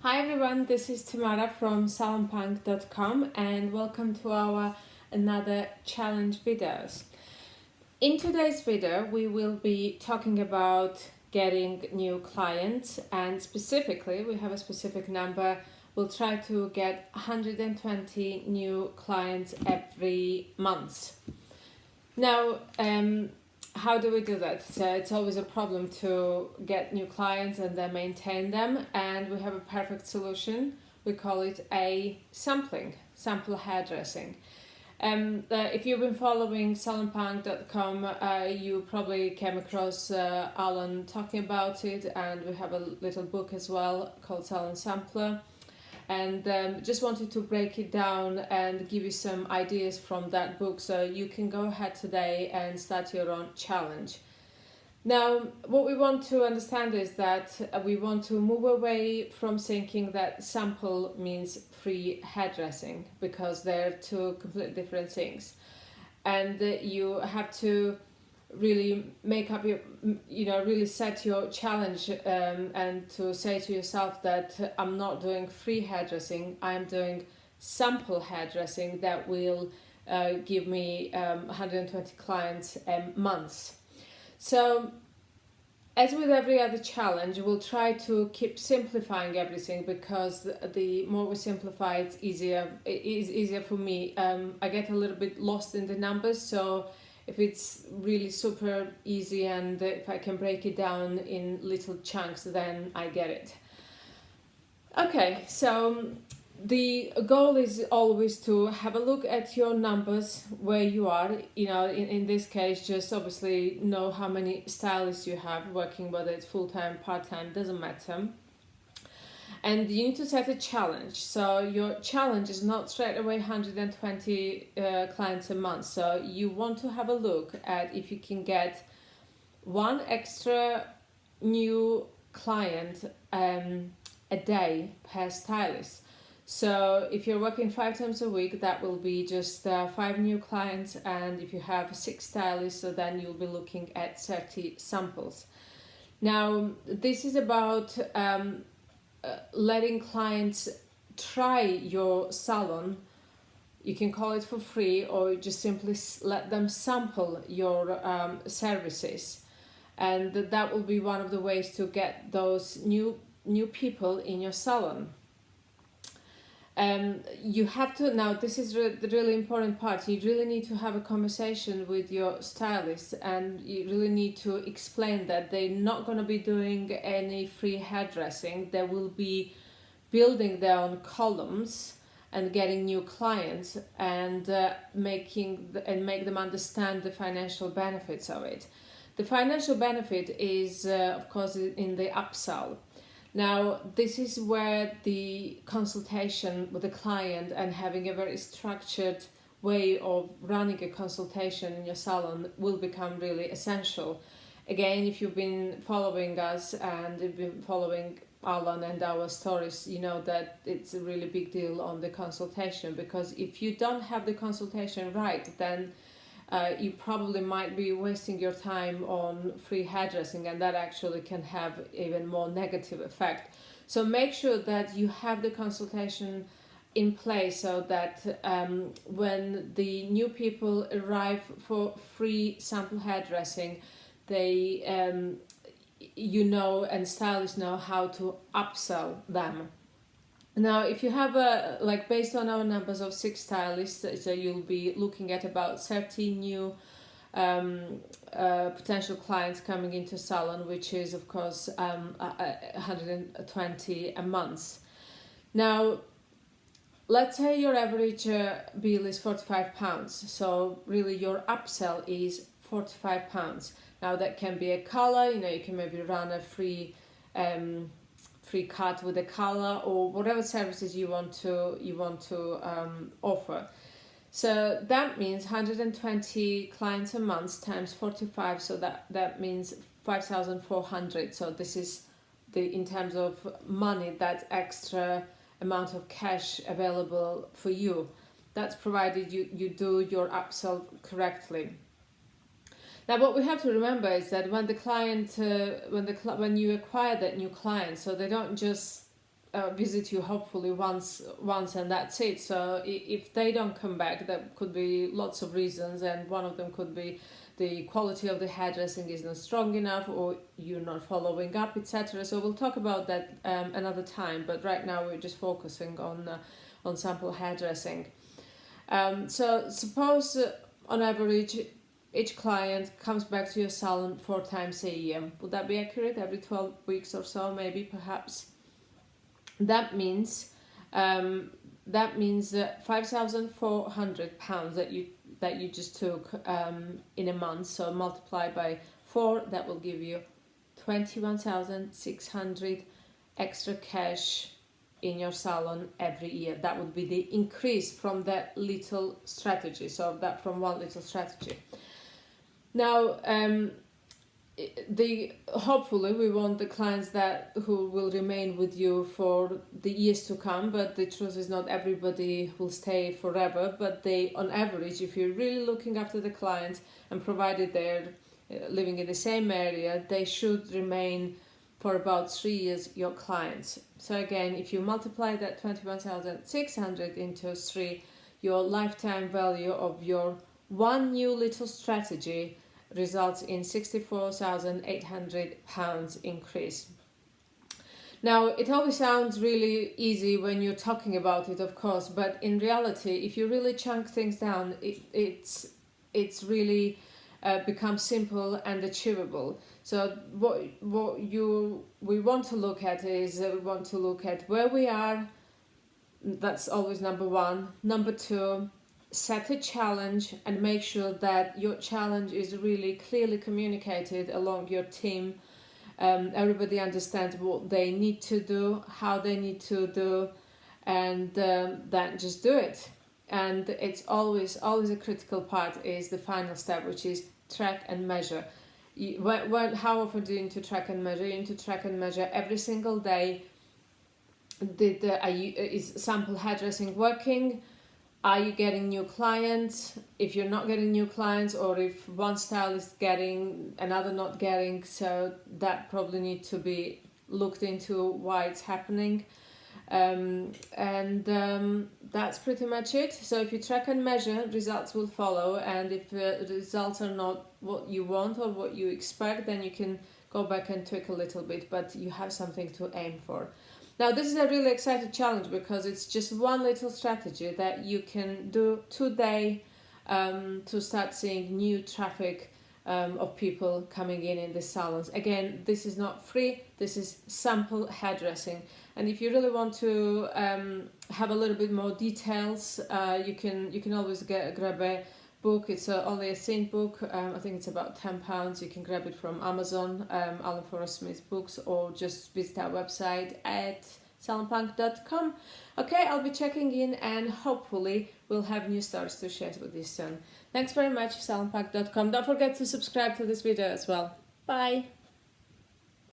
Hi everyone, this is Tamara from salonpunk.com and welcome to our another challenge videos. In today's video, we will be talking about getting new clients, and specifically, we have a specific number. We'll try to get 120 new clients every month. Now, how do we do that? So it's always a problem to get new clients and then maintain them, and we have a perfect solution. We call it a sample hairdressing. If you've been following salonpunk.com, you probably came across Alan talking about it, and we have a little book as well called Salon Sampler. And just wanted to break it down and give you some ideas from that book so you can go ahead today and start your own challenge. Now, what we want to understand is that we want to move away from thinking that sample means free hairdressing, because they're two completely different things. And you have to really make up your, really set your challenge, and to say to yourself that I'm not doing free hairdressing, I'm doing sample hairdressing that will give me 120 clients a month. So as with every other challenge, we'll try to keep simplifying everything, because the more we simplify, it's easier. It is easier for me. I get a little bit lost in the numbers, so if it's really super easy and if I can break it down in little chunks, then I get it. Okay, so the goal is always to have a look at your numbers where you are. In this case, just obviously know how many stylists you have working, whether it's full-time, part-time, doesn't matter. And you need to set a challenge. So your challenge is not straight away 120 clients a month. So you want to have a look at if you can get one extra new client a day per stylist. So if you're working 5 times a week, that will be just 5 new clients. And if you have 6 stylists, so then you'll be looking at 30 samples. Now, this is about letting clients try your salon. You can call it for free, or just simply let them sample your services, and that will be one of the ways to get those new people in your salon. You have to, now this is the really important part, you really need to have a conversation with your stylist, and you really need to explain that they're not going to be doing any free hairdressing. They will be building their own columns and getting new clients, and make them understand the financial benefits of it. The financial benefit is of course in the upsell. Now, this is where the consultation with the client and having a very structured way of running a consultation in your salon will become really essential. Again, if you've been following us and you've been following Alan and our stories, you know that it's a really big deal on the consultation, because if you don't have the consultation right, then you probably might be wasting your time on free hairdressing, and that actually can have even more negative effect. So make sure that you have the consultation in place, so that when the new people arrive for free sample hairdressing, they and stylists know how to upsell them. Now, if you have based on our numbers of 6 stylists, so you'll be looking at about 30 new potential clients coming into salon, which is of course 120 a month. Now, let's say your average bill is £45, so really your upsell is £45. Now that can be a color, you can maybe run a free cut with a color, or whatever services you want to offer. So that means 120 clients a month times 45, so that means 5,400. So this is in terms of money, that extra amount of cash available for you. That's provided you do your upsell correctly. Now, what we have to remember is that when the client, when you acquire that new client, so they don't just visit you hopefully once and that's it. So if they don't come back, there could be lots of reasons, and one of them could be the quality of the hairdressing is not strong enough, or you're not following up, etc. So we'll talk about that another time, but right now we're just focusing on sample hairdressing. So suppose on average each client comes back to your salon 4 times a year. Would that be accurate? Every 12 weeks or so, maybe, perhaps. That means £5,400 that you just took in a month. So multiply by 4, that will give you 21,600 extra cash in your salon every year. That would be the increase from that little strategy. So that from one little strategy. Now, hopefully we want the clients who will remain with you for the years to come, but the truth is not everybody will stay forever, but on average, if you're really looking after the clients and provided they're living in the same area, they should remain for about 3 years your clients. So again, if you multiply that 21,600 into 3, your lifetime value of your one new little strategy results in £64,800 increase. Now, it always sounds really easy when you're talking about it, of course, but in reality, if you really chunk things down, it's really becomes simple and achievable. So we want to look at is we want to look at where we are. That's always number one. Number two, set a challenge and make sure that your challenge is really clearly communicated along your team. Everybody understands what they need to do, how they need to do, and then just do it. And it's always a critical part is the final step, which is track and measure. How often do you need to track and measure? You need to track and measure every single day. Is sample hairdressing working? Are you getting new clients? If you're not getting new clients, or if one style is getting, another not getting, so that probably needs to be looked into why it's happening. That's pretty much it. So if you track and measure, results will follow, and if the results are not what you want or what you expect, then you can go back and tweak a little bit, but you have something to aim for. Now, this is a really exciting challenge because it's just one little strategy that you can do today to start seeing new traffic of people coming in the salons. Again, this is not free, this is sample hairdressing. And if you really want to have a little bit more details, you can always grab a book. It's only a thin book. I think it's about £10. You can grab it from Amazon, Alan Forrest Smith Books, or just visit our website at salonpunk.com. Okay, I'll be checking in, and hopefully we'll have new stories to share with you soon. Thanks very much, salonpunk.com. Don't forget to subscribe to this video as well. Bye!